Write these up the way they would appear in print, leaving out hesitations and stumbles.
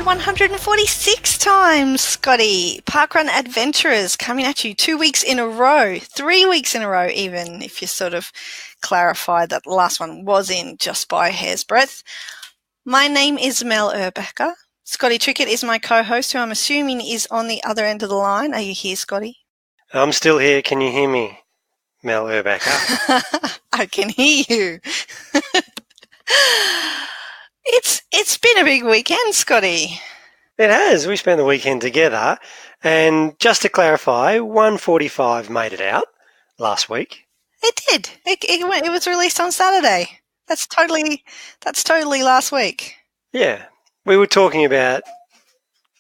episode 146 times, Scotty. Parkrun Adventurers coming at you 2 weeks in a row, 3 weeks in a row even, if you sort of clarify that the last one was in just by a hair's breadth. My name is Mel Urbacher. Scotty Trickett is my co-host, who I'm assuming is on the other end of the line. Are you here, Scotty? I'm still here. Can you hear me, Mel Urbacher? I can hear you. It's been a big weekend, Scotty. It has. We spent the weekend together. And just to clarify, 145 made it out last week. It did. It was released on Saturday. That's totally last week. Yeah. We were talking about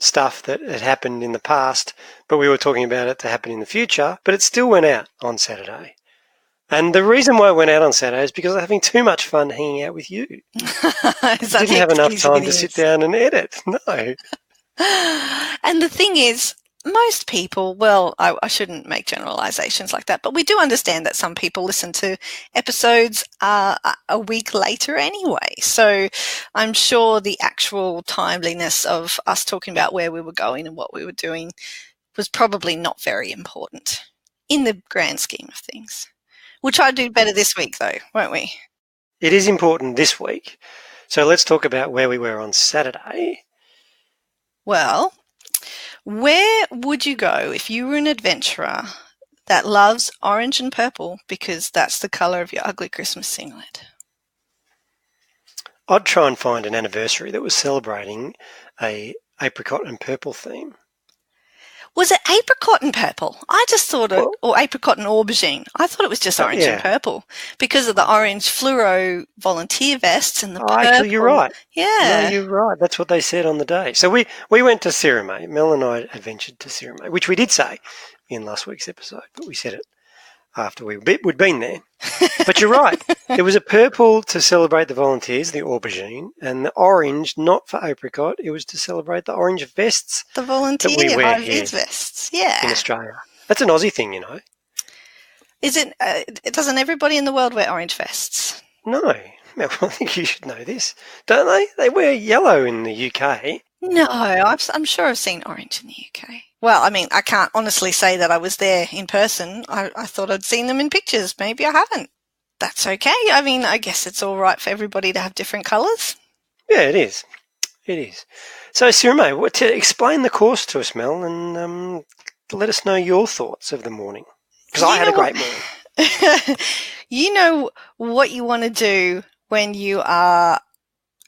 stuff that had happened in the past, but we were talking about it to happen in the future, but it still went out on Saturday. And the reason why it went out on Saturday is because I was having too much fun hanging out with you. I didn't have enough time to sit down and edit. No. And the thing is, most people, well, I shouldn't make generalizations like that, but we do understand that some people listen to episodes a week later anyway. So I'm sure the actual timeliness of us talking about where we were going and what we were doing was probably not very important in the grand scheme of things. We'll try to do better this week, though, won't we? It is important this week. So let's talk about where we were on Saturday. Well, where would you go if you were an adventurer that loves orange and purple because that's the colour of your ugly Christmas singlet? I'd try and find an anniversary that was celebrating a apricot and purple theme. Was it apricot and purple? I just thought or apricot and aubergine. I thought it was just orange and purple because of the orange fluoro volunteer vests and the purple. Actually, you're right. Yeah. No, you're right. That's what they said on the day. So we went to Cirame. Mel and I adventured to Cirame, which we did say in last week's episode, but we said it after we'd been there. But you're right. It was a purple to celebrate the volunteers, the aubergine, and the orange, not for apricot. It was to celebrate the orange vests. The volunteer that we wear vests, yeah. In Australia. That's an Aussie thing, you know. Is it? Doesn't everybody in the world wear orange vests? No. Mel, I think you should know this. Don't they? They wear yellow in the UK. No, I'm sure I've seen orange in the UK. Well, I mean, I can't honestly say that I was there in person. I thought I'd seen them in pictures. Maybe I haven't. That's okay. I mean, I guess it's all right for everybody to have different colours. Yeah, it is. It is. So, Cirame, to explain the course to us, Mel, and let us know your thoughts of the morning. Because I had a great morning. You know what you want to do when you are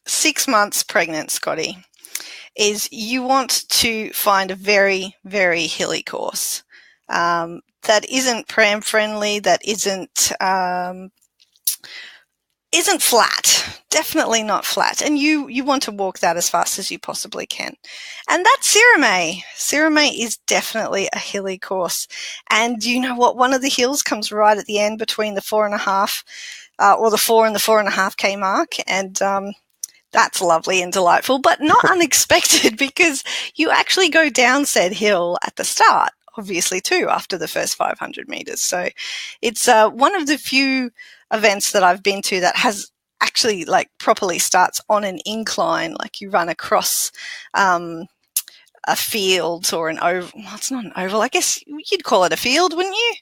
6 months pregnant, Scotty, is you want to find a very, very hilly course that isn't pram friendly, that isn't flat, definitely not flat, and you want to walk that as fast as you possibly can. And that's Cirame. Cirame is definitely a hilly course. And you know what? One of the hills comes right at the end between the 4.5 or the 4 and the 4.5K mark, and that's lovely and delightful, but not unexpected because you actually go down said hill at the start, obviously, too, after the first 500 metres. So it's one of the few events that I've been to that has actually, like, properly starts on an incline, like you run across a field or an oval. Well, it's not an oval. I guess you'd call it a field, wouldn't you?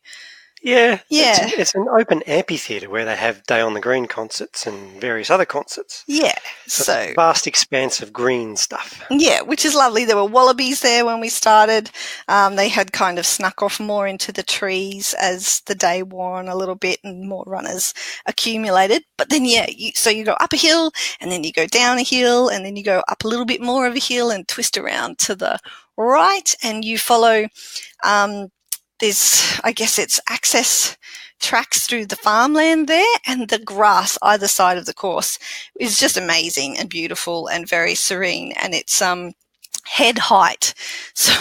Yeah. Yeah. It's an open amphitheatre where they have Day on the Green concerts and various other concerts. Yeah. So it's a vast expanse of green stuff. Yeah, which is lovely. There were wallabies there when we started. They had kind of snuck off more into the trees as the day wore on a little bit and more runners accumulated. But then, so you go up a hill and then you go down a hill and then you go up a little bit more of a hill and twist around to the right and you follow there's, I guess it's access tracks through the farmland there, and the grass either side of the course is just amazing and beautiful and very serene, and it's head height. So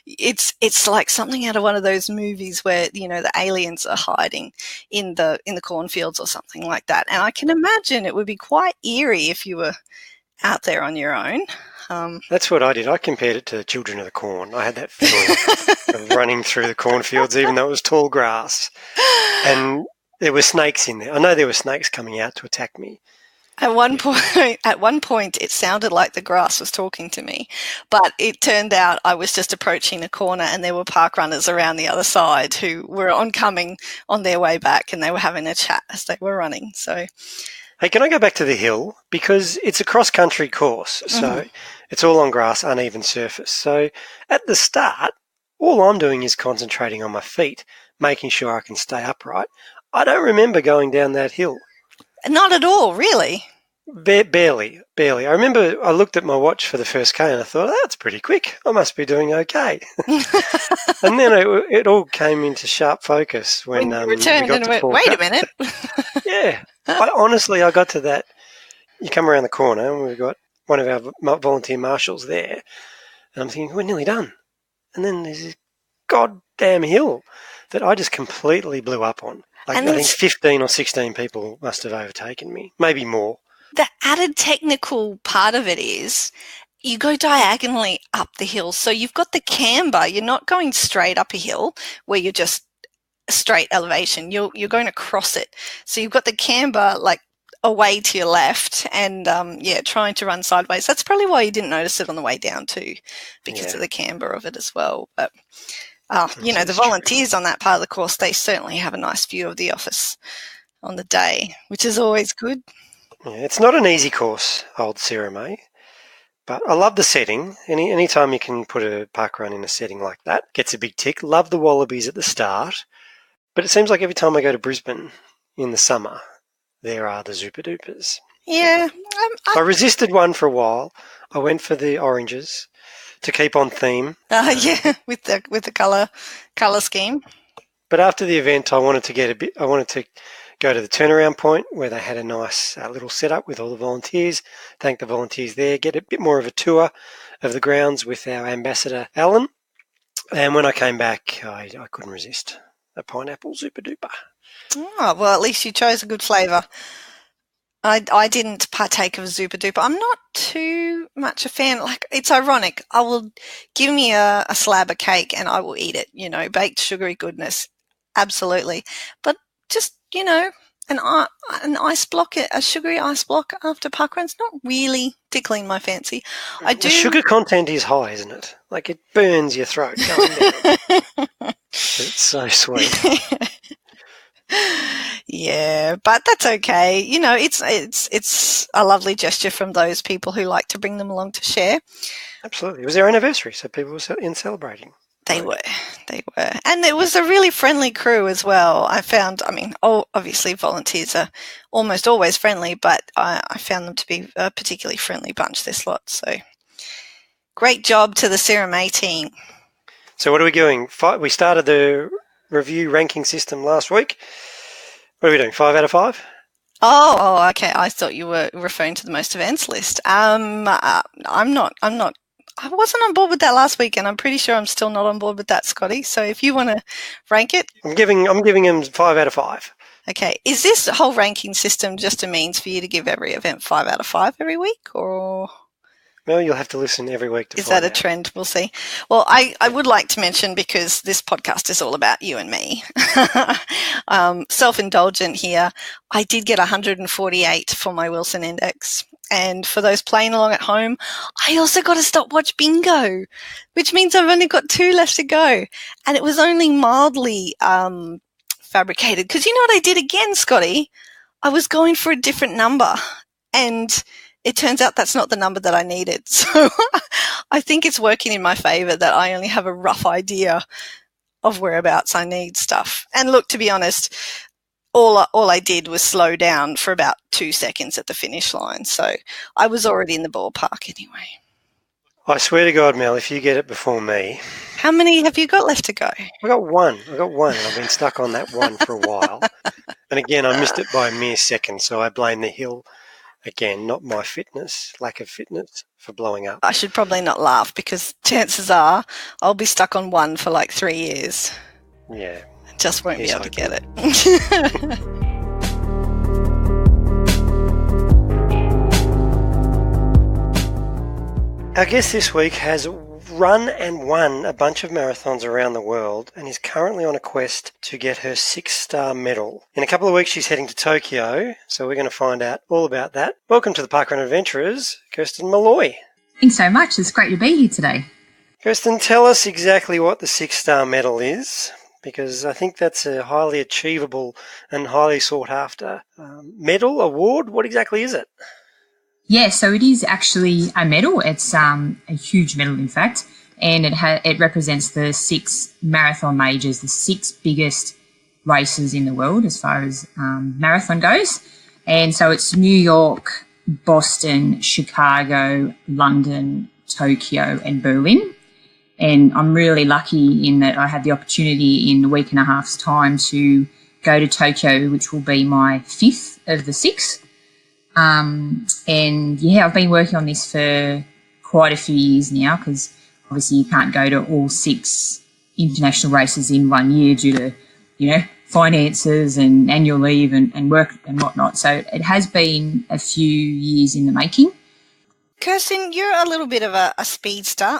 it's like something out of one of those movies where, you know, the aliens are hiding in the cornfields or something like that. And I can imagine it would be quite eerie if you were out there on your own. That's what I did. I compared it to Children of the Corn. I had that feeling of running through the cornfields, even though it was tall grass. And there were snakes in there. I know there were snakes coming out to attack me. At one point, it sounded like the grass was talking to me, but it turned out I was just approaching a corner, and there were park runners around the other side who were oncoming on their way back, and they were having a chat as they were running. So, hey, can I go back to the hill? Because it's a cross-country course, so it's all on grass, uneven surface. So at the start, all I'm doing is concentrating on my feet, making sure I can stay upright. I don't remember going down that hill. Not at all, really. Barely. I remember I looked at my watch for the first K and I thought, that's pretty quick. I must be doing okay. And then it all came into sharp focus when you returned we got and to went, Port wait Cup. a minute. Yeah. I got to that. You come around the corner and we've got one of our volunteer marshals there. And I'm thinking, we're nearly done. And then there's this goddamn hill that I just completely blew up on. I think 15 or 16 people must have overtaken me, maybe more. The added technical part of it is you go diagonally up the hill. So you've got the camber. You're not going straight up a hill where you're just straight elevation. You're going to cross it. So you've got the camber like away to your left and, trying to run sideways. That's probably why you didn't notice it on the way down too, because of the camber of it as well. But the volunteers on that part of the course, they certainly have a nice view of the office on the day, which is always good. Yeah, it's not an easy course, Old Cirame, but I love the setting. Any time you can put a park run in a setting like that, gets a big tick. Love the wallabies at the start, but it seems like every time I go to Brisbane in the summer, there are the Zupa Dupas. Yeah. I resisted one for a while. I went for the oranges to keep on theme. With the colour scheme. But after the event, I wanted to go to the turnaround point where they had a nice little setup with all the volunteers. Thank the volunteers there. Get a bit more of a tour of the grounds with our ambassador, Alan. And when I came back, I couldn't resist a pineapple Zupa Duper. Oh, well, at least you chose a good flavour. I didn't partake of a Zupa Duper. I'm not too much a fan. Like, it's ironic. I will give me a slab of cake and I will eat it, baked sugary goodness. Absolutely. But just, an ice block, a sugary ice block after parkrun's not really tickling my fancy. The sugar content is high, isn't it? Like, it burns your throat going down. It's so sweet. Yeah, but that's okay. It's a lovely gesture from those people who like to bring them along to share. Absolutely. It was their anniversary, so people were in celebrating. They were. And it was a really friendly crew as well. I found, obviously volunteers are almost always friendly, but I found them to be a particularly friendly bunch this lot. So great job to the Cirame team. So what are we doing? We started the review ranking system last week. What are we doing? 5 out of 5? Oh, okay. I thought you were referring to the most events list. I'm not. I wasn't on board with that last week, and I'm pretty sure I'm still not on board with that, Scotty. So if you want to rank it, I'm giving him 5 out of 5. Okay. Is this whole ranking system just a means for you to give every event 5 out of 5 every week, or? Well, you'll have to listen every week to Is that a trend? We'll see. Well, I would like to mention, because this podcast is all about you and me, self-indulgent here, I did get 148 for my Wilson Index. And for those playing along at home, I also got a stopwatch bingo, which means I've only got 2 left to go. And it was only mildly fabricated. Because you know what I did again, Scotty? I was going for a different number. And it turns out that's not the number that I needed. So I think it's working in my favour that I only have a rough idea of whereabouts I need stuff. And look, to be honest, all I did was slow down for about 2 seconds at the finish line. So I was already in the ballpark anyway. I swear to God, Mel, if you get it before me. How many have you got left to go? I got one, and I've been stuck on that one for a while. And again, I missed it by a mere second, so I blame the hill. Again, not my lack of fitness for blowing up. I should probably not laugh, because chances are I'll be stuck on one for like 3 years. Yeah. I just won't be able to get it. Our guest this week has run and won a bunch of marathons around the world and is currently on a quest to get her 6-star medal. In a couple of weeks, she's heading to Tokyo, so we're going to find out all about that. Welcome to the Parkrun Adventurers, Kirsten Molloy. Thanks so much. It's great to be here today. Kirsten, tell us exactly what the 6-star medal is, because I think that's a highly achievable and highly sought-after medal, award. What exactly is it? Yeah, so it is actually a medal. It's a huge medal, in fact, and it represents the 6 marathon majors, the 6 biggest races in the world as far as marathon goes. And so it's New York, Boston, Chicago, London, Tokyo, and Berlin. And I'm really lucky in that I had the opportunity in a week and a half's time to go to Tokyo, which will be my 5th of the 6. And yeah, I've been working on this for quite a few years now, because obviously you can't go to all 6 international races in one year due to, finances and annual leave and work and whatnot. So it has been a few years in the making. Kirsten, you're a little bit of a speedster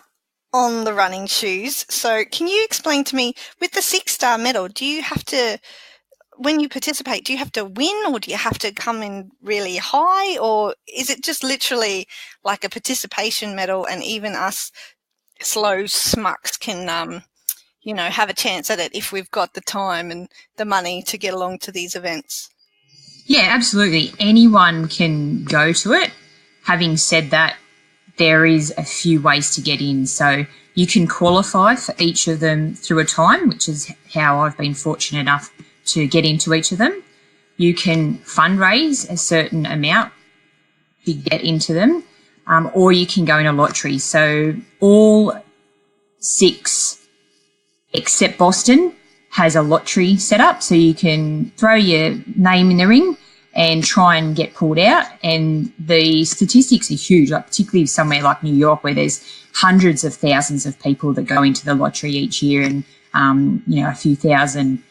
on the running shoes. So can you explain to me, with the 6-star medal, do you have to, when you participate, do you have to win, or do you have to come in really high, or is it just literally like a participation medal and even us slow smucks can, have a chance at it if we've got the time and the money to get along to these events? Yeah, absolutely. Anyone can go to it. Having said that, there is a few ways to get in. So you can qualify for each of them through a time, which is how I've been fortunate enough to get into each of them. You can fundraise a certain amount to get into them, or you can go in a lottery. So all 6, except Boston, has a lottery set up, so you can throw your name in the ring and try and get pulled out. And the statistics are huge, like particularly somewhere like New York, where there's hundreds of thousands of people that go into the lottery each year, and a few thousand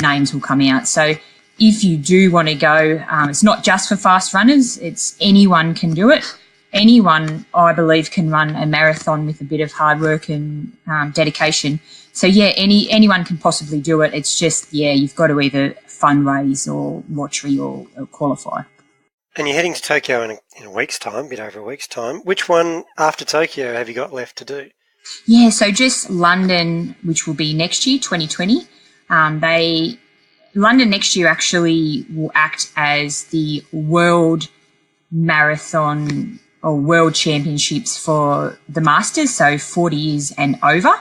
names will come out. So if you do want to go, it's not just for fast runners, it's anyone can do it. Anyone, I believe, can run a marathon with a bit of hard work and dedication. So yeah, anyone can possibly do it. It's just, you've got to either fundraise or lottery or qualify. And you're heading to Tokyo in a week's time, a bit over a week's time. Which one after Tokyo have you got left to do? Yeah, so just London, which will be next year, 2020. London next year actually will act as the World Marathon or World Championships for the Masters, so 40 years and over.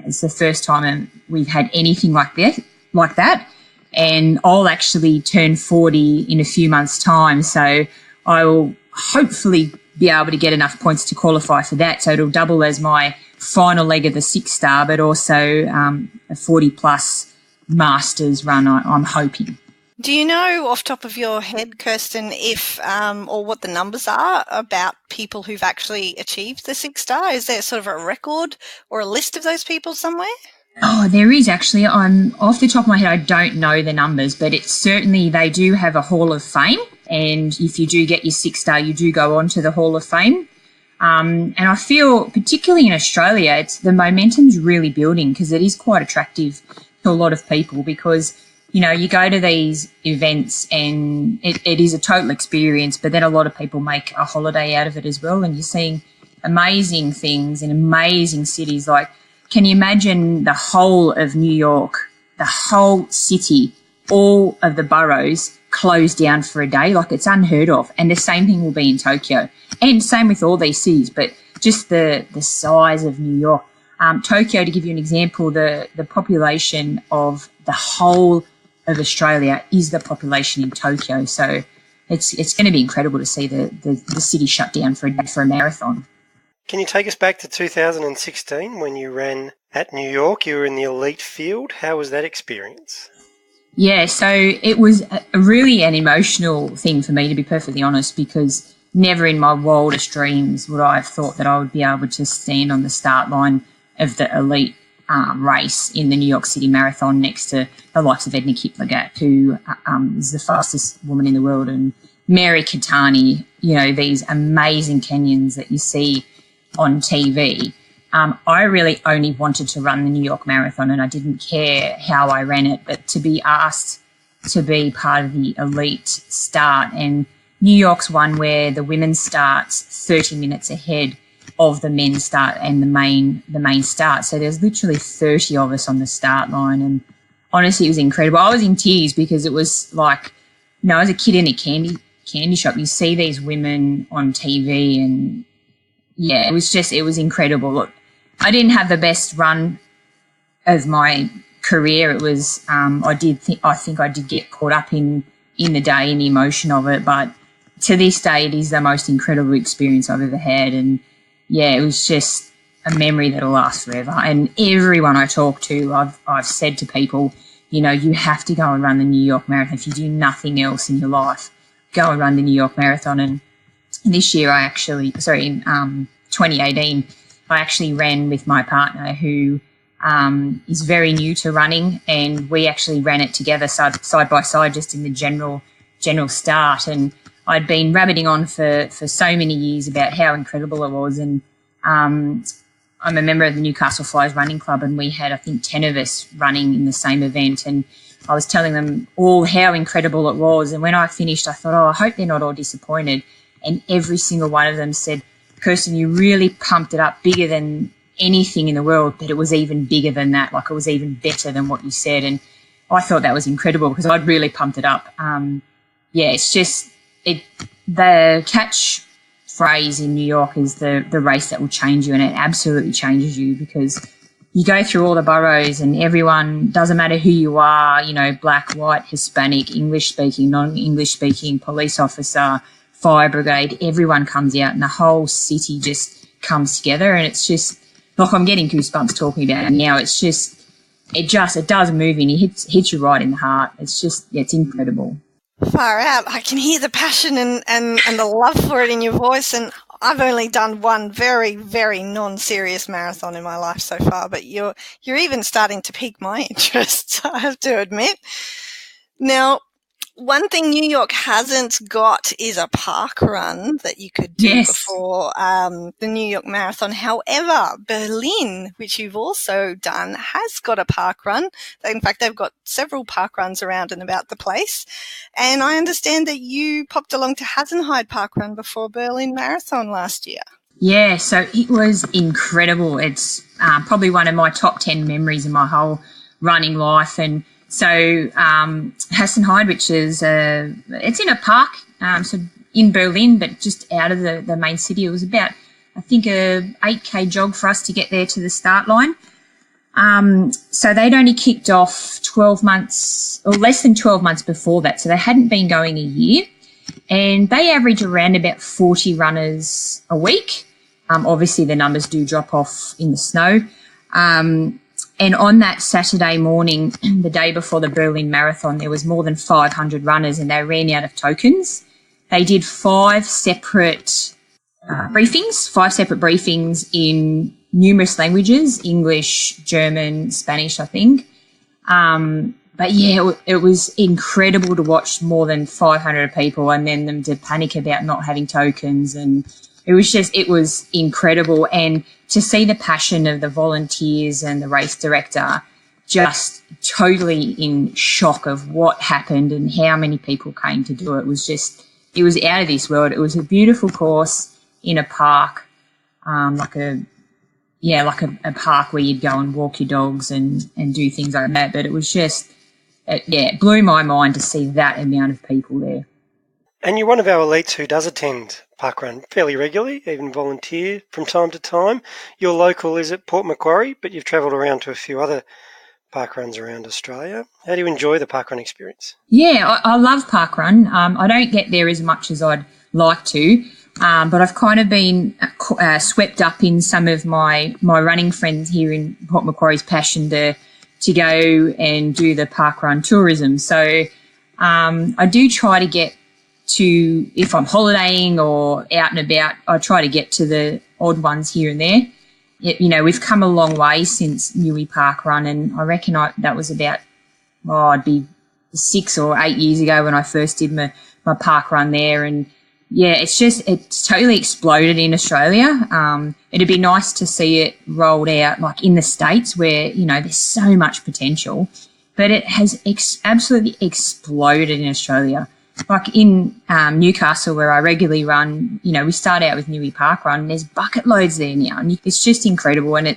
It's the first time we've had anything like that. And I'll actually turn 40 in a few months' time, so I will hopefully be able to get enough points to qualify for that. So it'll double as my final leg of the 6-star, but also a 40-plus Masters run, I'm hoping. Do you know off top of your head, Kirsten, if or what the numbers are about people who've actually achieved the 6-star? Is there sort of a record or a list of those people somewhere? Oh, there is actually. I'm off the top of my head, I don't know the numbers, but it's certainly, they do have a Hall of Fame. And if you do get your 6-star, you do go on to the Hall of Fame. And I feel, particularly in Australia, the momentum's really building, because it is quite attractive to a lot of people, because you go to these events and it is a total experience, but then a lot of people make a holiday out of it as well. And you're seeing amazing things in amazing cities. Like, can you imagine the whole of New York, the whole city, all of the boroughs closed down for a day? Like, it's unheard of. And the same thing will be in Tokyo. And same with all these cities, but just the size of New York. Tokyo, to give you an example, the population of the whole of Australia is the population in Tokyo. So it's going to be incredible to see the city shut down for a marathon. Can you take us back to 2016 when you ran at New York? You were in the elite field. How was that experience? Yeah, so it was really an emotional thing for me, to be perfectly honest, because never in my wildest dreams would I have thought that I would be able to stand on the start line of the elite race in the New York City Marathon next to the likes of Edna Kiplagat, who is the fastest woman in the world, and Mary Keitany, these amazing Kenyans that you see on TV. I really only wanted to run the New York Marathon, and I didn't care how I ran it, but to be asked to be part of the elite start, and New York's one where the women starts 30 minutes ahead of the men's start and the main start. So there's literally 30 of us on the start line, and honestly, it was incredible. I was in tears because it was like, as a kid in a candy shop, you see these women on TV, and yeah, it was incredible. Look, I didn't have the best run of my career. It was, I think I did get caught up in the day and the emotion of it, but to this day, it is the most incredible experience I've ever had. And yeah, it was just a memory that'll last forever. And everyone I talk to, I've said to people, you have to go and run the New York Marathon. If you do nothing else in your life, go and run the New York Marathon. And this year in 2018, I actually ran with my partner who is very new to running, and we actually ran it together side by side just in the general start. And I'd been rabbiting on for so many years about how incredible it was. And I'm a member of the Newcastle Flyers Running Club, and we had, I think, 10 of us running in the same event. And I was telling them all how incredible it was. And when I finished, I thought, I hope they're not all disappointed. And every single one of them said, Kirsten, you really pumped it up bigger than anything in the world, but it was even bigger than that. Like, it was even better than what you said. And I thought that was incredible because I'd really pumped it up. It's just the catch phrase in New York is the race that will change you, and it absolutely changes you because you go through all the boroughs and everyone, doesn't matter who you are, black, white, Hispanic, English-speaking, non-English-speaking, police officer, fire brigade, everyone comes out and the whole city just comes together. And it's just, like, I'm getting goosebumps talking about it now. It's just, it does move in. It hits you right in the heart. It's just, it's incredible. Far out. I can hear the passion and the love for it in your voice. And I've only done one very, very non-serious marathon in my life so far, but you're even starting to pique my interest, I have to admit. Now, one thing New York hasn't got is a park run that you could do before the New York Marathon. However, Berlin, which you've also done, has got a park run. In fact, they've got several park runs around and about the place. And I understand that you popped along to Hasenheide Park Run before Berlin Marathon last year. Yeah, so it was incredible. It's probably one of my top 10 memories in my whole running life. And so Hasenheide, which is it's in a park, so in Berlin, but just out of the main city. It was about, I think, a 8K jog for us to get there to the start line. So they'd only kicked off 12 months or less than 12 months before that, so they hadn't been going a year, and they average around about 40 runners a week. Obviously, the numbers do drop off in the snow. And on that Saturday morning, the day before the Berlin Marathon, there was more than 500 runners and they ran out of tokens. They did five separate briefings in numerous languages, English, German, Spanish, I think. But yeah, it was incredible to watch more than 500 people and then them to panic about not having tokens. And it was incredible. And to see the passion of the volunteers and the race director just totally in shock of what happened and how many people came to do it was out of this world. It was a beautiful course in a park, like a park where you'd go and walk your dogs and do things like that. But it was just, it blew my mind to see that amount of people there. And you're one of our elites who does attend parkrun fairly regularly, even volunteer from time to time. Your local is at Port Macquarie, but you've travelled around to a few other parkruns around Australia. How do you enjoy the parkrun experience? Yeah, I love parkrun. I don't get there as much as I'd like to, but I've kind of been swept up in some of my running friends here in Port Macquarie's passion to go and do the parkrun tourism. So I do try to get to, if I'm holidaying or out and about, I try to get to the odd ones here and there. We've come a long way since Newey Park Run, and I reckon that was about, it'd be 6 or 8 years ago when I first did my park run there. And it's totally exploded in Australia. It'd be nice to see it rolled out like in the States where, there's so much potential, but it has absolutely exploded in Australia. Like in Newcastle where I regularly run, we start out with Newey Parkrun and there's bucket loads there now, and it's just incredible. And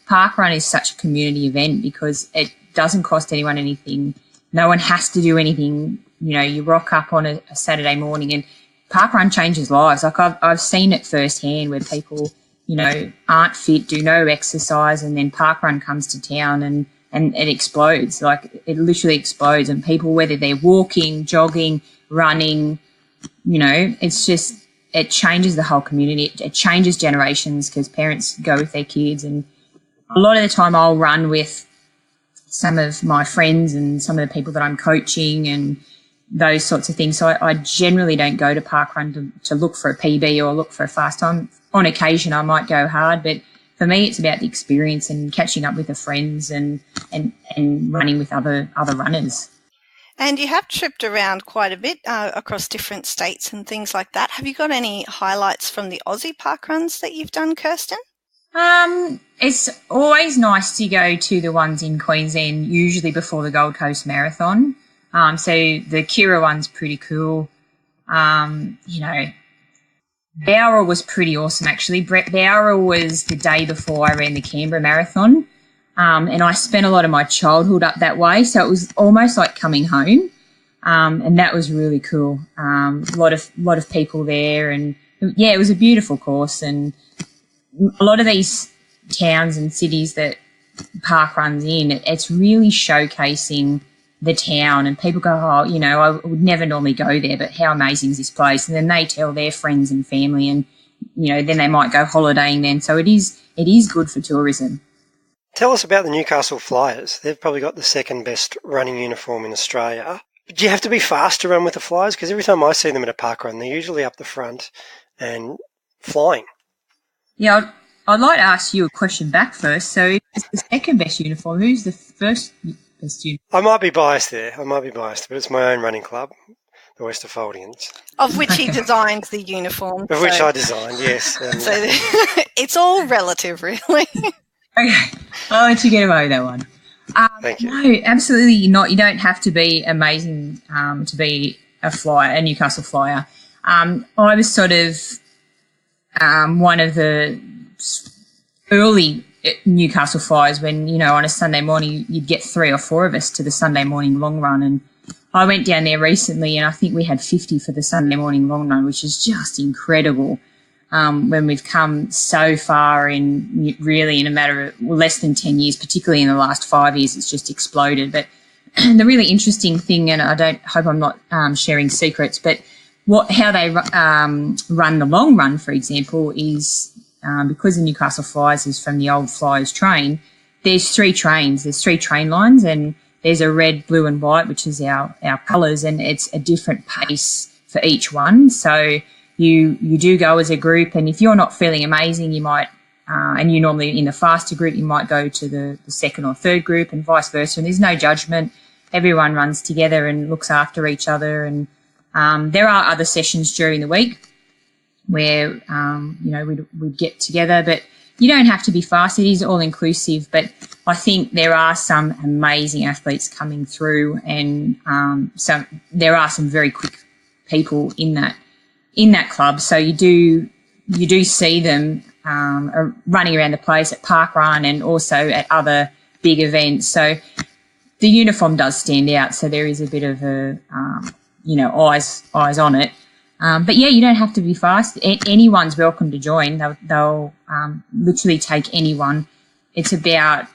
Parkrun is such a community event because it doesn't cost anyone anything. No one has to do anything. You rock up on a Saturday morning and parkrun changes lives. Like I've seen it firsthand where people, aren't fit, do no exercise, and then parkrun comes to town and it explodes. Like it literally explodes, and people, whether they're walking, jogging, running, it changes the whole community. It changes generations because parents go with their kids, and a lot of the time I'll run with some of my friends and some of the people that I'm coaching and those sorts of things. So I generally don't go to parkrun to look for a PB or look for a fast time. On occasion I might go hard, but for me it's about the experience and catching up with the friends and running with other runners. And you have tripped around quite a bit across different states and things like that. Have you got any highlights from the Aussie parkruns that you've done, Kirsten? It's always nice to go to the ones in Queensland, usually before the Gold Coast Marathon. So the Kira one's pretty cool. Bowra was pretty awesome, actually. Bowra was the day before I ran the Canberra Marathon. And I spent a lot of my childhood up that way, so it was almost like coming home. And that was really cool. A lot of people there, and yeah, it was a beautiful course. And a lot of these towns and cities that parkrun's in, it's really showcasing the town, and people go, I would never normally go there, but how amazing is this place? And then they tell their friends and family, and then they might go holidaying then. So it is good for tourism. Tell us about the Newcastle Flyers. They've probably got the second best running uniform in Australia. Do you have to be fast to run with the Flyers? Because every time I see them at a parkrun, they're usually up the front and flying. Yeah, I'd like to ask you a question back first. So it's the second best uniform. Who's the first best uniform? I might be biased there. But it's my own running club, the Westerfoldians. Of which he designed the uniform. Which I designed, yes. So it's all relative, really. Okay, I'll let you get away with that one. Thank you. No, absolutely not. You don't have to be amazing to be a Newcastle Flyer. I was sort of one of the early Newcastle Flyers when, on a Sunday morning you'd get 3 or 4 of us to the Sunday morning long run. And I went down there recently and I think we had 50 for the Sunday morning long run, which is just incredible. When we've come so far in a matter of less than 10 years, particularly in the last 5 years, it's just exploded. But the really interesting thing, and I hope I'm not sharing secrets, but how they run the long run, for example, is because the Newcastle Flyers is from the old Flyers train, there's 3 trains, there's 3 train lines, and there's a red, blue and white, which is our colours, and it's a different pace for each one. So you do go as a group, and if you're not feeling amazing, you might, and you're normally in the faster group, you might go to the second or third group and vice versa. And there's no judgment. Everyone runs together and looks after each other. And there are other sessions during the week where, we'd get together, but you don't have to be fast. It is all inclusive, but I think there are some amazing athletes coming through, and there are some very quick people in that club. So you do see them running around the place at parkrun and also at other big events. So the uniform does stand out. So there is a bit of eyes on it. But yeah, you don't have to be fast. Anyone's welcome to join. They'll literally take anyone. It's about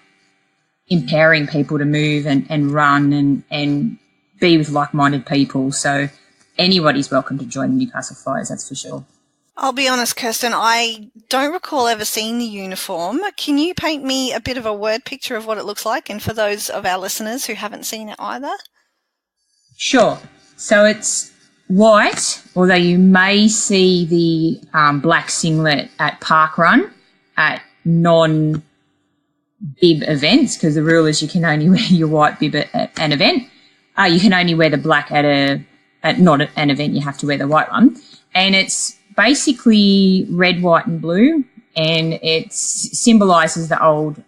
empowering people to move and run and be with like-minded people. So anybody's welcome to join the Newcastle Flyers, that's for sure. I'll be honest, Kirsten, I don't recall ever seeing the uniform. Can you paint me a bit of a word picture of what it looks like, and for those of our listeners who haven't seen it either? Sure. So it's white, although you may see the black singlet at parkrun at non-bib events, because the rule is you can only wear your white bib at an event. You can only wear the black at not an event, you have to wear the white one. And it's basically red, white and blue, and it symbolises the old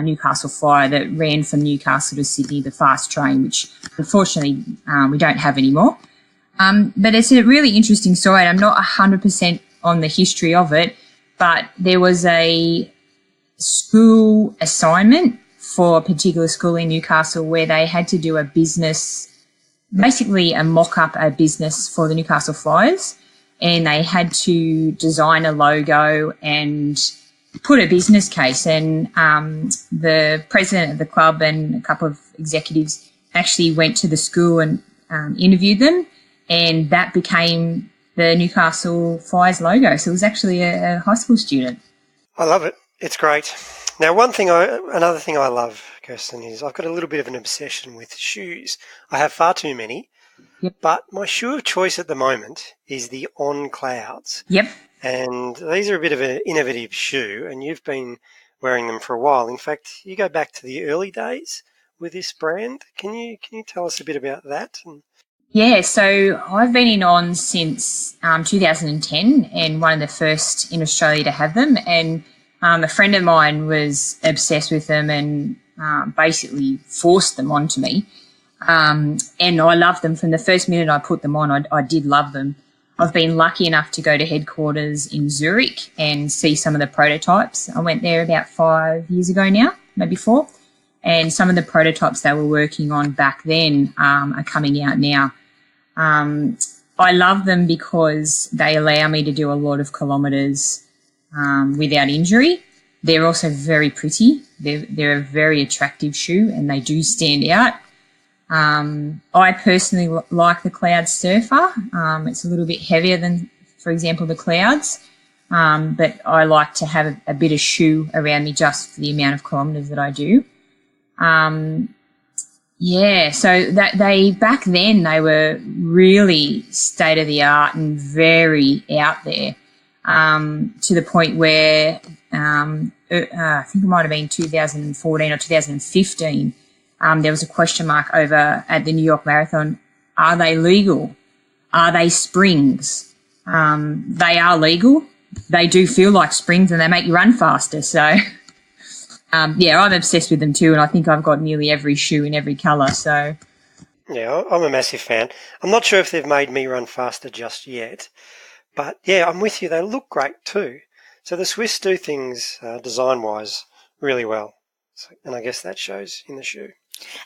Newcastle Fire that ran from Newcastle to Sydney, the fast train, which unfortunately we don't have anymore. But it's a really interesting story. I'm not 100% on the history of it, but there was a school assignment for a particular school in Newcastle where they had to do a business, basically a mock-up a business for the Newcastle Flyers, and they had to design a logo and put a business case. And the president of the club and a couple of executives actually went to the school and interviewed them, and that became the Newcastle Flyers logo. So it was actually a high school student. I love it. It's great. Now, another thing I love, Kirsten, is I've got a little bit of an obsession with shoes. I have far too many, Yep. but my shoe of choice at the moment is the On Clouds. Yep. And these are a bit of an innovative shoe, and you've been wearing them for a while. In fact, you go back to the early days with this brand. Can you tell us a bit about that? Yeah, so I've been in On since 2010, and one of the first in Australia to have them. And a friend of mine was obsessed with them and basically forced them onto me. And I loved them from the first minute I put them on. I did love them. I've been lucky enough to go to headquarters in Zurich and see some of the prototypes. I went there about 5 years ago now, maybe 4. And some of the prototypes they were working on back then are coming out now. I love them because they allow me to do a lot of kilometres without injury. They're also very pretty. They're a very attractive shoe, and they do stand out. I personally like the Cloud Surfer. It's a little bit heavier than, for example, the Clouds, but I like to have a bit of shoe around me just for the amount of kilometres that I do. So that back then they were really state of the art and very out there, to the point where I think it might have been 2014 or 2015. There was a question mark over at the New York Marathon. Are they legal? Are they springs? They are legal. They do feel like springs and they make you run faster. So, I'm obsessed with them too, and I think I've got nearly every shoe in every colour. So, yeah, I'm a massive fan. I'm not sure if they've made me run faster just yet, but yeah, I'm with you. They look great too. So the Swiss do things design-wise really well, and I guess that shows in the shoe.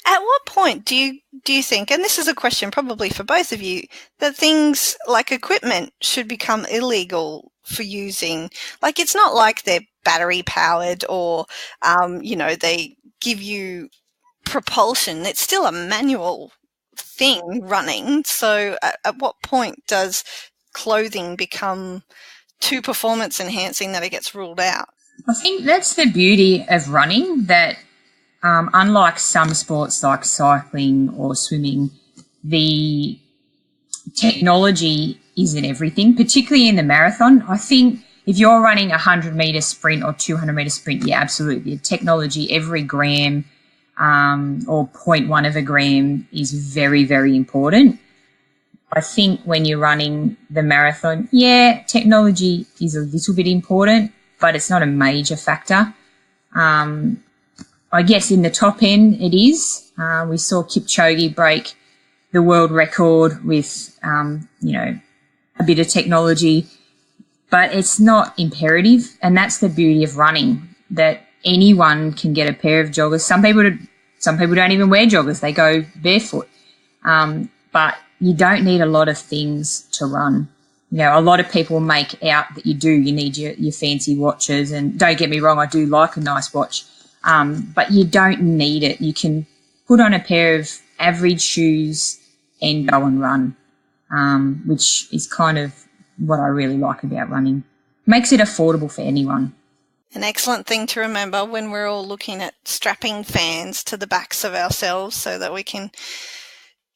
At what point do you think, and this is a question probably for both of you, that things like equipment should become illegal for using? Like, it's not like they're battery powered or, they give you propulsion. It's still a manual thing running. So at what point does clothing become too performance enhancing that it gets ruled out? I think that's the beauty of running, that unlike some sports like cycling or swimming, the technology isn't everything, particularly in the marathon. I think if you're running a 100-metre sprint or 200-metre sprint, yeah, absolutely. The technology, every gram or 0.1 of a gram is very, very important. I think when you're running the marathon, yeah, technology is a little bit important, but it's not a major factor. I guess in the top end it is. We saw Kipchoge break the world record with, a bit of technology, but it's not imperative. And that's the beauty of running, that anyone can get a pair of joggers. Some people don't even wear joggers. They go barefoot. But you don't need a lot of things to run. A lot of people make out that you do. You need your fancy watches. And don't get me wrong, I do like a nice watch. But you don't need it. You can put on a pair of average shoes and go and run, which is kind of what I really like about running. Makes it affordable for anyone. An excellent thing to remember when we're all looking at strapping fans to the backs of ourselves so that we can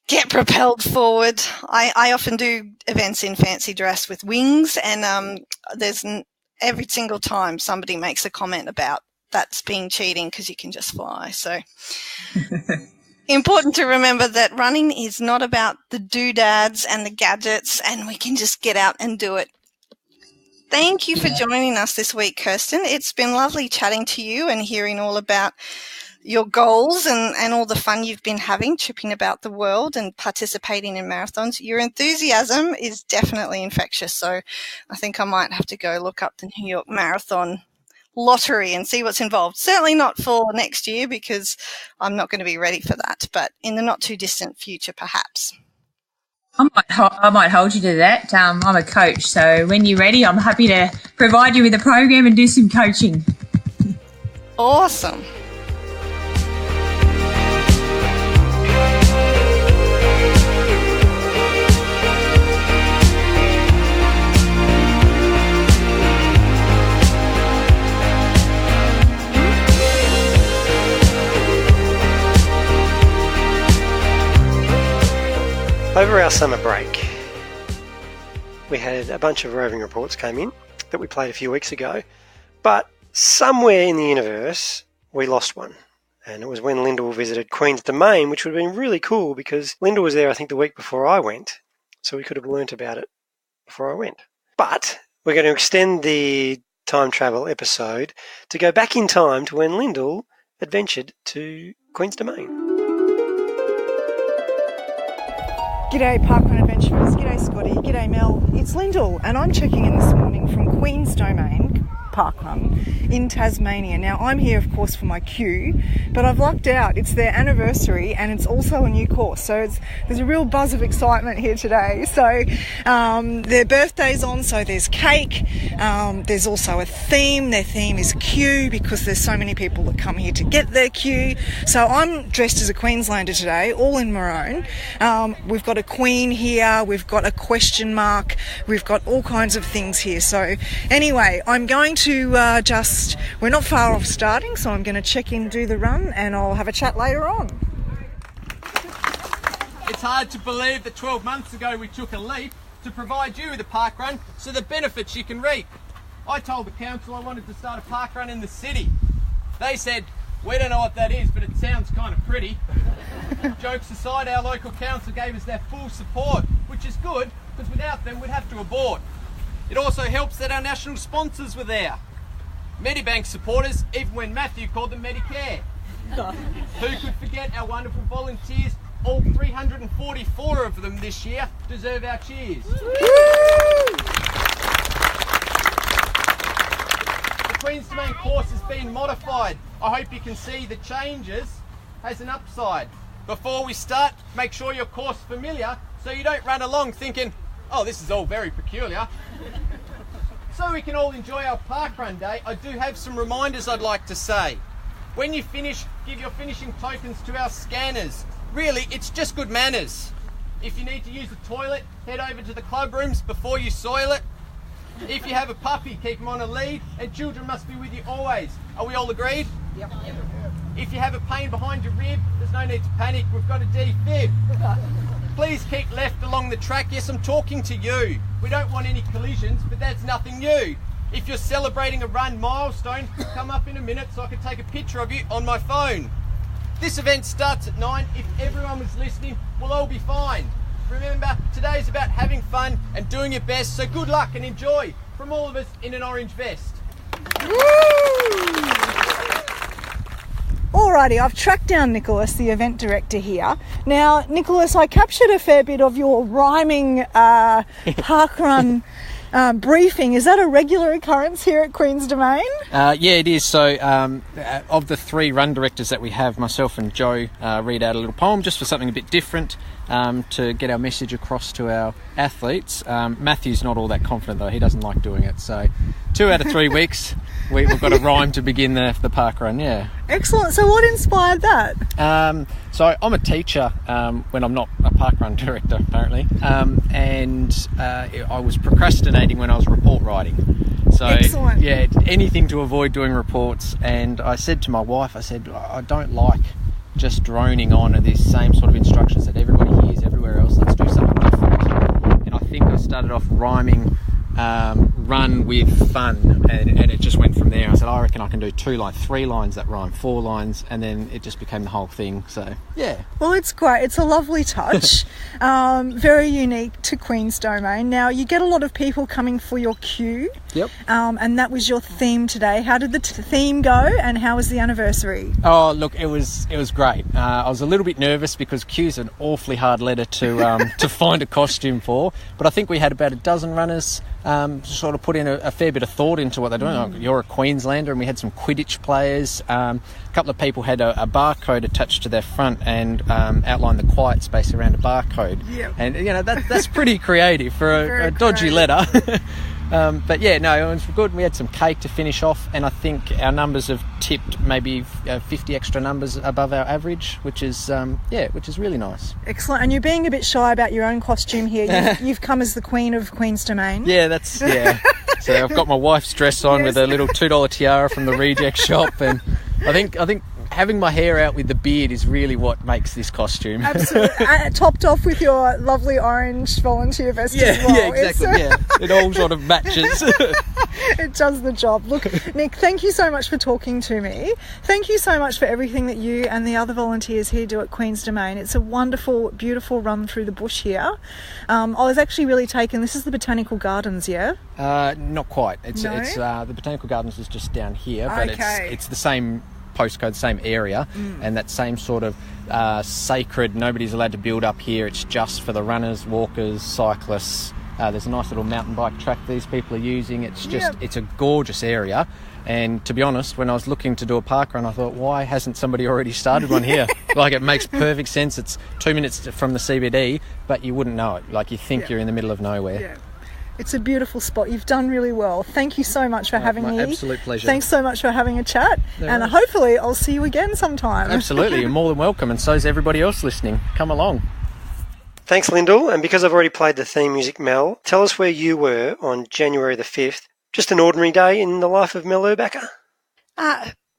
get propelled forward. I often do events in fancy dress with wings, and there's every single time somebody makes a comment about that's being cheating because you can just fly. So Important to remember that running is not about the doodads and the gadgets, and we can just get out and do it. Thank you for joining us this week, Kirsten. It's been lovely chatting to you and hearing all about your goals and all the fun you've been having, tripping about the world and participating in marathons. Your enthusiasm is definitely infectious, so I think I might have to go look up the New York Marathon lottery and see what's involved. Certainly not for next year because I'm not going to be ready for that, but in the not too distant future, perhaps. I might hold you to that. I'm a coach, so when you're ready, I'm happy to provide you with a program and do some coaching. Awesome. Over our summer break, we had a bunch of roving reports came in that we played a few weeks ago, but somewhere in the universe, we lost one. And it was when Lyndell visited Queen's Domain, which would have been really cool because Lyndell was there, I think, the week before I went, so we could have learnt about it before I went. But we're going to extend the time travel episode to go back in time to when Lyndell adventured to Queen's Domain. G'day Parkrun adventurers, g'day Scotty, g'day Mel, it's Lyndell and I'm checking in this morning from Queen's Domain Parkrun in Tasmania. Now I'm here of course for my queue, but I've lucked out. It's their anniversary and it's also a new course, so there's a real buzz of excitement here today. So their birthday's on, so there's cake, there's also a theme. Their theme is queue because there's so many people that come here to get their queue. So I'm dressed as a Queenslander today, all in maroon. We've got a queen here, we've got a question mark, we've got all kinds of things here. So anyway, I'm going to we're not far off starting, so I'm going to check in, do the run, and I'll have a chat later on. It's hard to believe that 12 months ago we took a leap to provide you with a parkrun so the benefits you can reap. I told the council I wanted to start a parkrun in the city. They said, we don't know what that is, but it sounds kind of pretty. Jokes aside, our local council gave us their full support, which is good, because without them we'd have to abort. It also helps that our national sponsors were there. Medibank supporters, even when Matthew called them Medicare. Who could forget our wonderful volunteers? All 344 of them this year deserve our cheers. The Queen's Domain course has been modified. I hope you can see the changes has an upside. Before we start, make sure your course is familiar so you don't run along thinking, oh, this is all very peculiar. So we can all enjoy our parkrun day, I do have some reminders I'd like to say. When you finish, give your finishing tokens to our scanners. Really, it's just good manners. If you need to use the toilet, head over to the club rooms before you soil it. If you have a puppy, keep them on a lead, and children must be with you always. Are we all agreed? Yep. If you have a pain behind your rib, there's no need to panic, we've got a defib. Please keep left along the track. Yes, I'm talking to you. We don't want any collisions, but that's nothing new. If you're celebrating a run milestone, come up in a minute so I can take a picture of you on my phone. This event starts at 9. If everyone was listening, we'll all be fine. Remember, today's about having fun and doing your best, so good luck and enjoy from all of us in an orange vest. Alrighty, I've tracked down Nicholas, the event director here. Now, Nicholas, I captured a fair bit of your rhyming parkrun briefing. Is that a regular occurrence here at Queen's Domain? Yeah, it is. So of the 3 run directors that we have, myself and Joe read out a little poem just for something a bit different to get our message across to our athletes. Matthew's not all that confident though. He doesn't like doing it. So 2 out of 3 weeks we've got a rhyme to begin the parkrun, yeah. Excellent. So what inspired that? So I'm a teacher when I'm not a parkrun director, apparently. And I was procrastinating when I was report writing. So, excellent. Yeah, anything to avoid doing reports. And I said to my wife, I don't like just droning on at these same sort of instructions that everybody hears everywhere else. Let's do something different. And I think I started off rhyming run with fun, and it just went from there. I said, I reckon I can do 2 lines, 3 lines that rhyme, 4 lines, and then it just became the whole thing. So yeah. Well, it's great. It's a lovely touch. Very unique to Queen's Domain. Now, you get a lot of people coming for your queue. Yep. And that was your theme today. How did the theme go, and how was the anniversary? Oh, look, it was great. I was a little bit nervous because queue's an awfully hard letter to to find a costume for, but I think we had about a dozen runners sort of put in a fair bit of thought into what they're doing. Like, you're a Queenslander, and we had some Quidditch players. A couple of people had a barcode attached to their front and outlined the quiet space around a barcode. Yep. And that's pretty creative for a dodgy letter. But yeah, no, it was good. We had some cake to finish off, and I think our numbers have tipped maybe 50 extra numbers above our average, which is really nice. Excellent. And you're being a bit shy about your own costume here. You've come as the Queen of Queen's Domain. Yeah, so I've got my wife's dress on with a little $2 tiara from the reject shop, and I think having my hair out with the beard is really what makes this costume. Absolutely. Topped off with your lovely orange volunteer vest as well. Yeah, exactly. It all sort of matches. It does the job. Look, Nick, thank you so much for talking to me. Thank you so much for everything that you and the other volunteers here do at Queen's Domain. It's a wonderful, beautiful run through the bush here. I was actually really taken. This is the Botanical Gardens, yeah? Not quite. It's No? the Botanical Gardens is just down here, but Okay. it's the same postcode, same area, and that same sort of sacred, nobody's allowed to build up here, it's just for the runners, walkers, cyclists. There's a nice little mountain bike track these people are using. It's just It's a gorgeous area, and to be honest, when I was looking to do a park run, I thought, why hasn't somebody already started one here? Like, it makes perfect sense. It's 2 minutes from the CBD, but you wouldn't know it. Like, you think you're in the middle of nowhere. Yeah. It's a beautiful spot. You've done really well. Thank you so much for having me. Absolute pleasure. Thanks so much for having a chat. No and worries. hopefully I'll see you again sometime. Absolutely, you're more than welcome, and so's everybody else listening. Come along. Thanks, Lyndell. And because I've already played the theme music, Mel, tell us where you were on January the 5th. Just an ordinary day in the life of Mel Urbacher?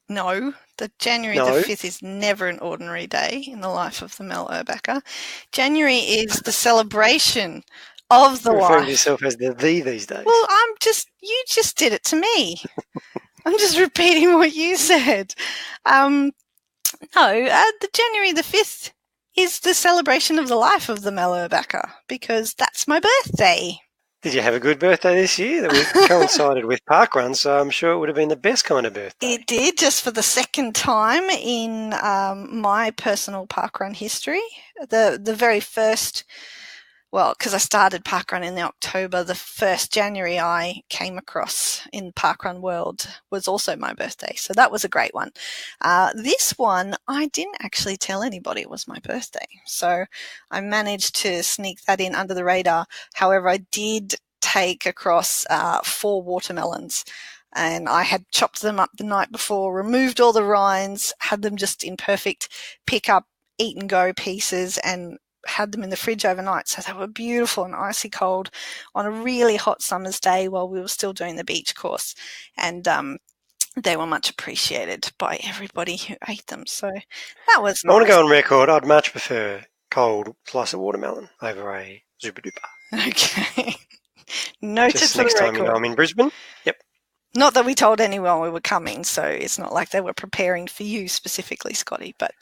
No, the January No. the 5th is never an ordinary day in the life of the Mel Urbacher. January is the celebration of the You're referring to wife. yourself as the these days. Well, you just did it to me. I'm just repeating what you said. The January the 5th is the celebration of the life of the Mel Urbacher, because that's my birthday. Did you have a good birthday this year? That we coincided with parkrun, so I'm sure it would have been the best kind of birthday. It did, just for the second time in my personal parkrun history. The very first, well, because I started parkrun in October, the first January I came across in parkrun world was also my birthday. So that was a great one. This one, I didn't actually tell anybody it was my birthday. So I managed to sneak that in under the radar. However, I did take across 4 watermelons. And I had chopped them up the night before, removed all the rinds, had them just in perfect pick up, eat and go pieces, and had them in the fridge overnight. So they were beautiful and icy cold on a really hot summer's day while we were still doing the beach course. And they were much appreciated by everybody who ate them. So that was nice. I want to go on record. I'd much prefer cold slice of watermelon over a Zupa Duper. Okay. Noted Just for next the time record. I'm in Brisbane. Yep. Not that we told anyone we were coming, so it's not like they were preparing for you specifically, Scotty. But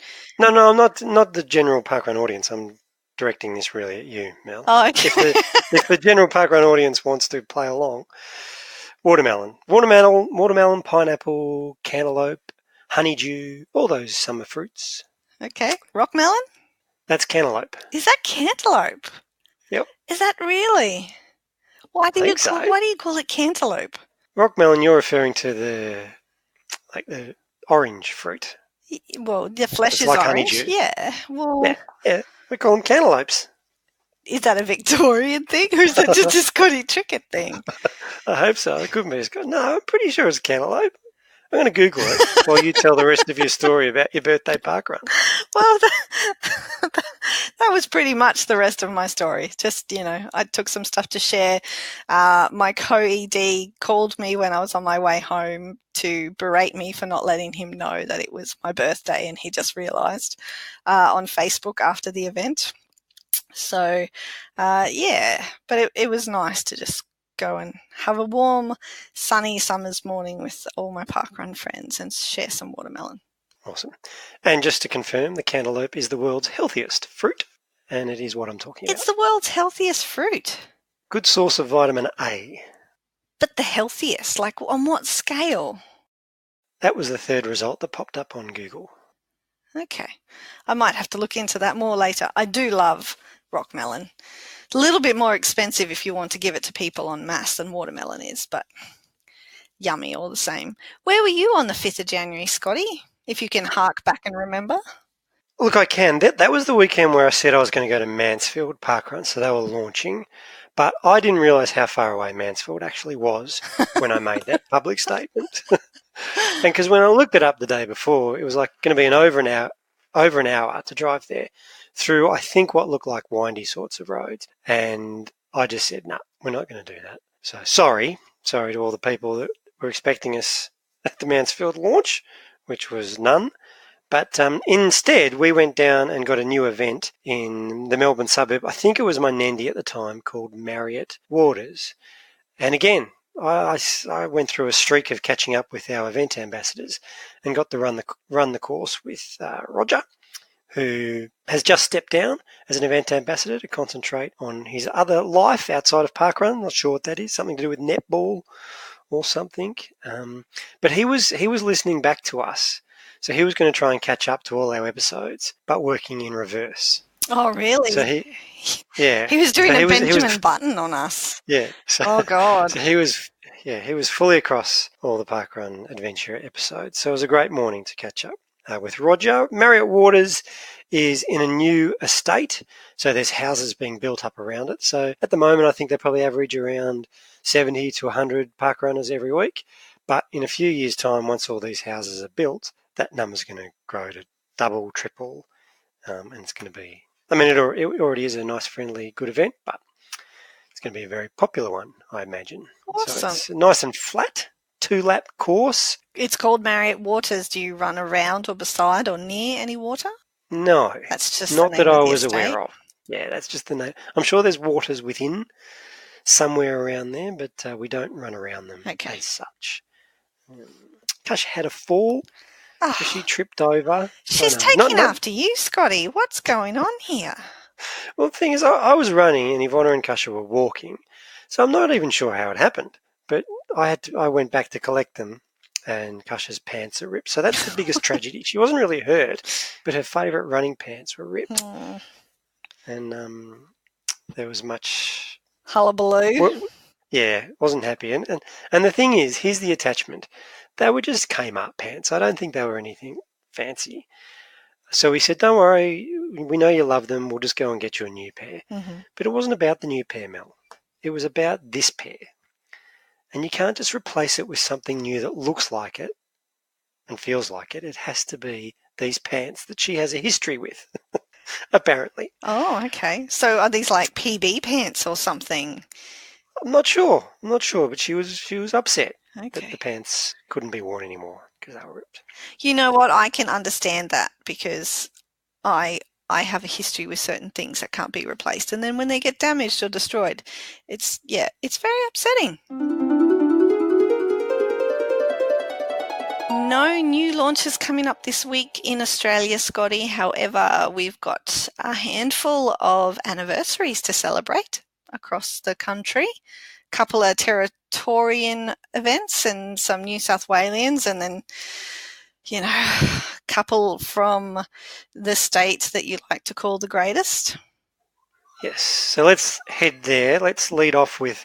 No, I'm not the general parkrun audience. I'm directing this really at you, Mel. oh, okay. If the general parkrun audience wants to play along, watermelon, pineapple, cantaloupe, honeydew, all those summer fruits. Okay. Rock melon? That's cantaloupe. Is that cantaloupe? Yep. Is that really? Why do think so. Why do you call it cantaloupe? Rock melon, you're referring to the orange fruit. Well, the flesh It's is like orange. honeydew. Yeah. Well, Yeah. We call them cantaloupes. is that a Victorian thing, or is that just a Scotty Trickett thing? I hope so. It couldn't be. No, I'm pretty sure it's a cantaloupe. I'm going to Google it while you tell the rest of your story about your birthday parkrun. Well, that was pretty much the rest of my story. Just, I took some stuff to share. My co-ED called me when I was on my way home to berate me for not letting him know that it was my birthday, and he just realised on Facebook after the event. So, but it was nice to just go and have a warm, sunny summer's morning with all my parkrun friends and share some watermelon. Awesome. And just to confirm, the cantaloupe is the world's healthiest fruit, and it is what I'm talking about. It's the world's healthiest fruit. Good source of vitamin A. But the healthiest? Like, on what scale? That was the third result that popped up on Google. Okay. I might have to look into that more later. I do love rock melon. It's a little bit more expensive if you want to give it to people en masse than watermelon is, but yummy all the same. Where were you on the 5th of January, Scotty? If you can hark back and remember. Look, I can. That was the weekend where I said I was going to go to Mansfield Parkrun, so they were launching. But I didn't realise how far away Mansfield actually was when I made that public statement. And because when I looked it up the day before, it was like going to be over an hour to drive there through, I think, what looked like windy sorts of roads. And I just said, no, we're not going to do that. So sorry to all the people that were expecting us at the Mansfield launch, which was none. But instead, we went down and got a new event in the Melbourne suburb. I think it was Menandy at the time, called Marriott Waters. And again, I went through a streak of catching up with our event ambassadors and got to run the course with Roger, who has just stepped down as an event ambassador to concentrate on his other life outside of parkrun. Not sure what that is, something to do with netball or something. But he was listening back to us. So he was going to try and catch up to all our episodes, but working in reverse. Oh, really? So he was doing a Benjamin Button on us. Yeah. So, oh, God. So he was fully across all the parkrun adventure episodes. So it was a great morning to catch up with Roger. Marriott Waters is in a new estate, so there's houses being built up around it. So at the moment, I think they probably average around 70 to 100 parkrunners every week. But in a few years' time, once all these houses are built, that number's going to grow to double, triple, and it's going to be, I mean, it already is a nice, friendly, good event, but it's going to be a very popular one, I imagine. Awesome. So it's nice and flat, 2-lap course. It's called Marriott Waters. Do you run around or beside or near any water? No. That's just not the name that I of the was estate. aware of. Yeah, that's just the name. I'm sure there's waters within somewhere around there, but we don't run around them as such. Kash had a fall. Oh, she tripped over. She's taking after you, Scotty. What's going on here? Well, the thing is, I was running and Ivana and Kasha were walking, so I'm not even sure how it happened. But I went back to collect them, and Kasha's pants are ripped. So that's the biggest tragedy. She wasn't really hurt, but her favourite running pants were ripped, and there was much hullabaloo. Yeah, wasn't happy. And the thing is, here's the attachment. They were just came-up pants. I don't think they were anything fancy. So we said, don't worry, we know you love them. We'll just go and get you a new pair. Mm-hmm. But it wasn't about the new pair, Mel. It was about this pair. And you can't just replace it with something new that looks like it and feels like it. It has to be these pants that she has a history with, apparently. Oh, okay. So are these like PB pants or something? I'm not sure, but she was upset that Okay. the pants couldn't be worn anymore because they were ripped. You know what? I can understand that because I have a history with certain things that can't be replaced, and then when they get damaged or destroyed, it's very upsetting. No new launches coming up this week in Australia, Scotty. However, we've got a handful of anniversaries to celebrate across the country. A couple of Territorian events and some New South Walians, and then, a couple from the states that you like to call the greatest. Yes, so let's head there. Let's lead off with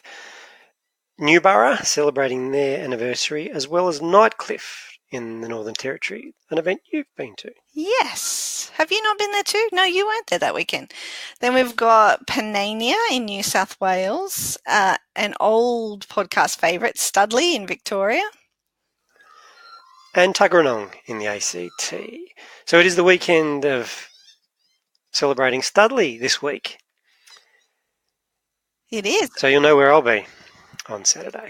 Newborough celebrating their anniversary, as well as Nightcliff in the Northern Territory, an event you've been to. Yes. Have you not been there too? No, you weren't there that weekend. Then we've got Panania in New South Wales, an old podcast favourite, Studley in Victoria. And Tuggeranong in the ACT. So it is the weekend of celebrating Studley this week. It is. So you'll know where I'll be on Saturday.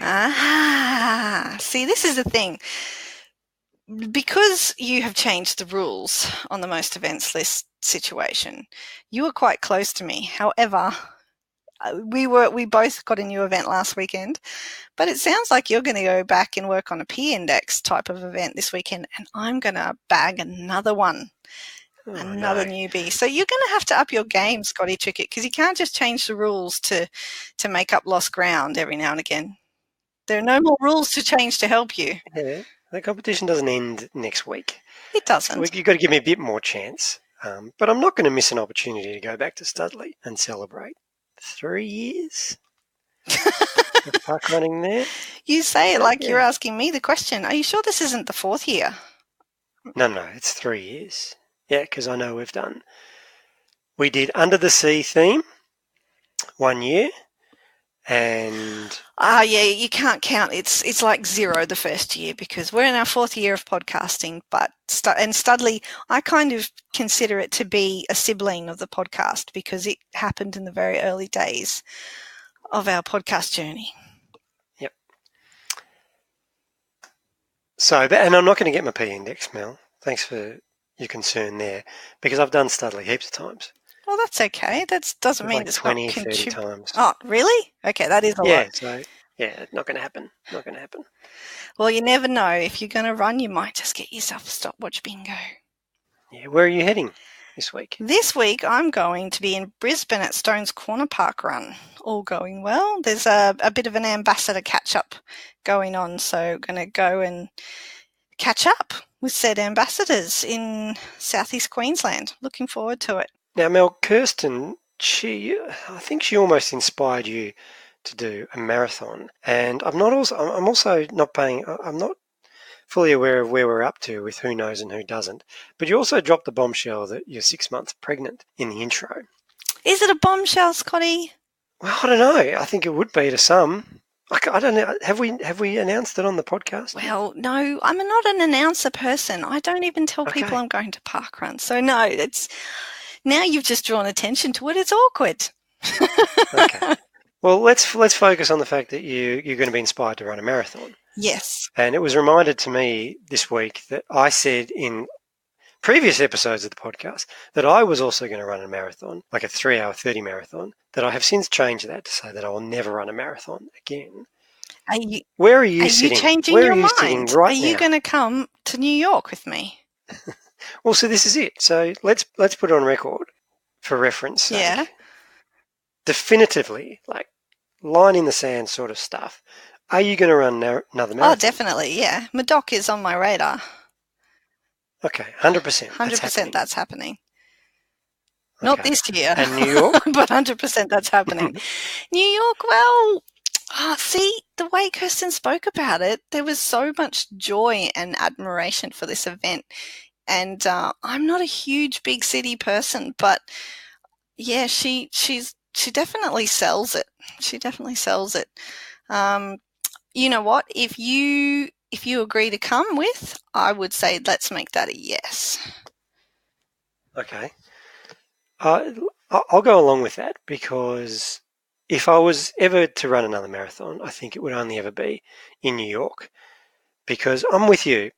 See, this is the thing. Because you have changed the rules on the most events list situation, you are quite close to me. However, we both got a new event last weekend, but it sounds like you're going to go back and work on a P index type of event this weekend, and I'm going to bag another one. Another newbie. So you're going to have to up your game, Scotty Trickett, because you can't just change the rules to make up lost ground every now and again. There are no more rules to change to help you. Yeah, the competition doesn't end next week. It doesn't. You've got to give me a bit more chance. But I'm not going to miss an opportunity to go back to Studley and celebrate 3 years of park running there. You say it like you're asking me the question. Are you sure this isn't the 4th year? No, it's 3 years. Yeah, because I know we did Under the Sea theme 1 year, and yeah, you can't count. It's like 0 the first year because we're in our 4th year of podcasting. But and Studley, I kind of consider it to be a sibling of the podcast because it happened in the very early days of our podcast journey. Yep. So, and I'm not going to get my P index, Mel. Thanks for your concern there, because I've done Studley heaps of times. Well, that's okay. That doesn't mean like it's 20, not 30 times. Oh, really? Okay, that is a lot. So, not going to happen. Not going to happen. Well, you never know. If you're going to run, you might just get yourself a stopwatch bingo. Yeah, where are you heading this week? This week, I'm going to be in Brisbane at Stones Corner Parkrun. All going well. There's a bit of an ambassador catch-up going on, so going to go and catch up with said ambassadors in southeast Queensland. Looking forward to it. Now, Mel, Kirsten, I think she almost inspired you to do a marathon, and I'm also not I'm not fully aware of where we're up to with who knows and who doesn't, but you also dropped the bombshell that you're 6 months pregnant in the intro. Is it a bombshell, Scotty? Well, I don't know. I think it would be to some. I don't know. Have we announced it on the podcast? Well, no, I'm not an announcer person. I don't even tell people I'm going to parkrun. So no, now you've just drawn attention to it. It's awkward. Okay. Well, let's focus on the fact that you're going to be inspired to run a marathon. Yes. And it was reminded to me this week that I said in previous episodes of the podcast that I was also going to run a marathon, like a 3-hour 30 marathon, that I have since changed that to say that I will never run a marathon again. Where are you sitting? Are you changing Where your are you mind? sitting right Are you now? going to come to New York with me? Well, so this is it. So let's put it on record for reference sake. Yeah. Definitively, like line in the sand sort of stuff. Are you going to run another marathon? Oh, definitely, yeah. Madoc is on my radar. Okay, 100%. 100% that's happening. Not this year. And New York? But 100% that's happening. New York, well, see, the way Kirsten spoke about it, there was so much joy and admiration for this event. And I'm not a huge big city person, but yeah, she definitely sells it. She definitely sells it. You know what? If you agree to come with, I would say let's make that a yes. Okay. I'll go along with that, because if I was ever to run another marathon, I think it would only ever be in New York, because I'm with you.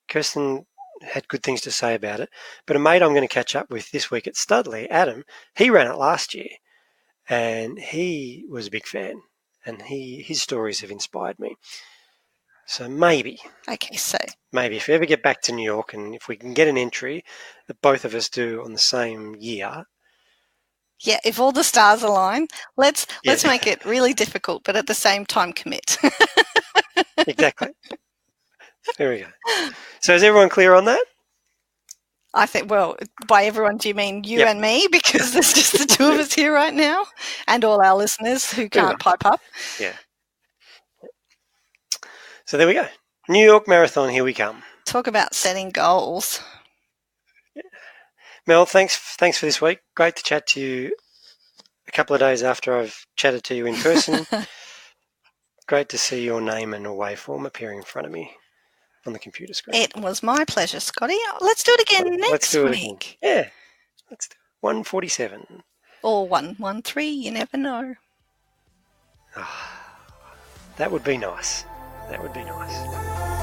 Kirsten had good things to say about it, but a mate I'm going to catch up with this week at Studley, Adam, he ran it last year and he was a big fan, and his stories have inspired me. So maybe if we ever get back to New York and if we can get an entry that both of us do on the same year. Yeah, if all the stars align, let's make it really difficult, but at the same time commit. Exactly. There we go. So is everyone clear on that? I think, well, by everyone, do you mean you and me? Because there's just the two of us here right now, and all our listeners who can't pipe up. Yeah. So there we go. New York Marathon, here we come. Talk about setting goals. Yeah. Mel, thanks for this week. Great to chat to you a couple of days after I've chatted to you in person. Great to see your name and a waveform appearing in front of me on the computer screen. It was my pleasure, Scotty. Let's do it again next week. Yeah, let's do it. 147. Or 113, you never know. That would be nice. That would be nice.